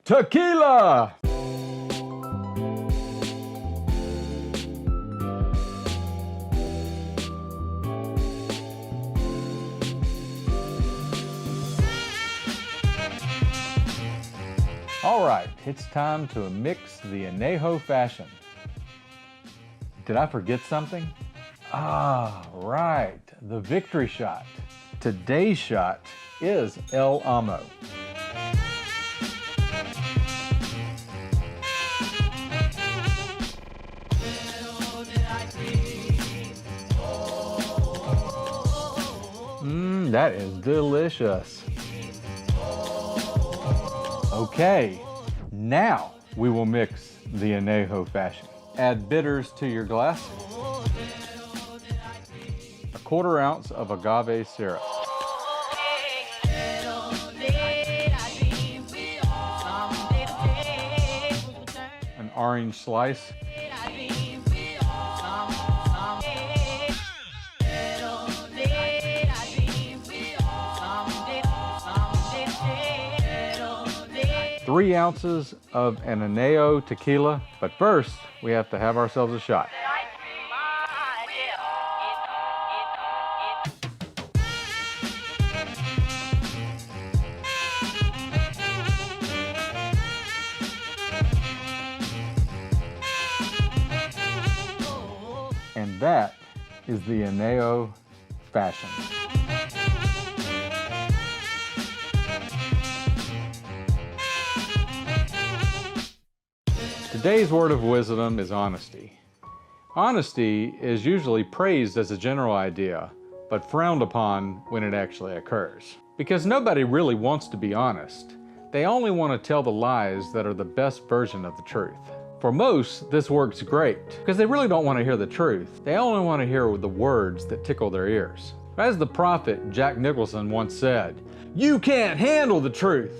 Tequila! All right, it's time to mix the Anejo Fashion. Did I forget something? Ah, right, the victory shot. Today's shot is El Amo. That is delicious. Okay, now we will mix the Anejo Fashion. Add bitters to your glass. 1/4 ounce of agave syrup. An orange slice. Three ounces of an Anejo tequila, but first we have to have ourselves a shot. And that is the Anejo Fashion. Today's word of wisdom is honesty. Honesty is usually praised as a general idea, but frowned upon when it actually occurs. Because nobody really wants to be honest. They only want to tell the lies that are the best version of the truth. For most, this works great, because they really don't want to hear the truth. They only want to hear the words that tickle their ears. As the prophet Jack Nicholson once said, "You can't handle the truth."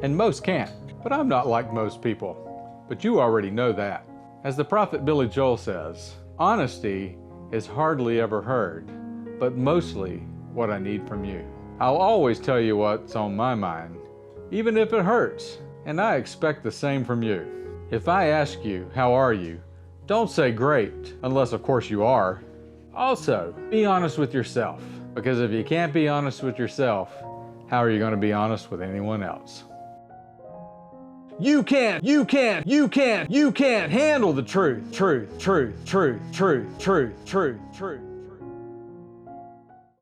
And most can't, but I'm not like most people. But you already know that. As the prophet Billy Joel says, honesty is hardly ever heard, but mostly what I need from you. I'll always tell you what's on my mind, even if it hurts, and I expect the same from you. If I ask you, how are you? Don't say great, unless of course you are. Also, be honest with yourself, because if you can't be honest with yourself, how are you going to be honest with anyone else? You can't handle the truth.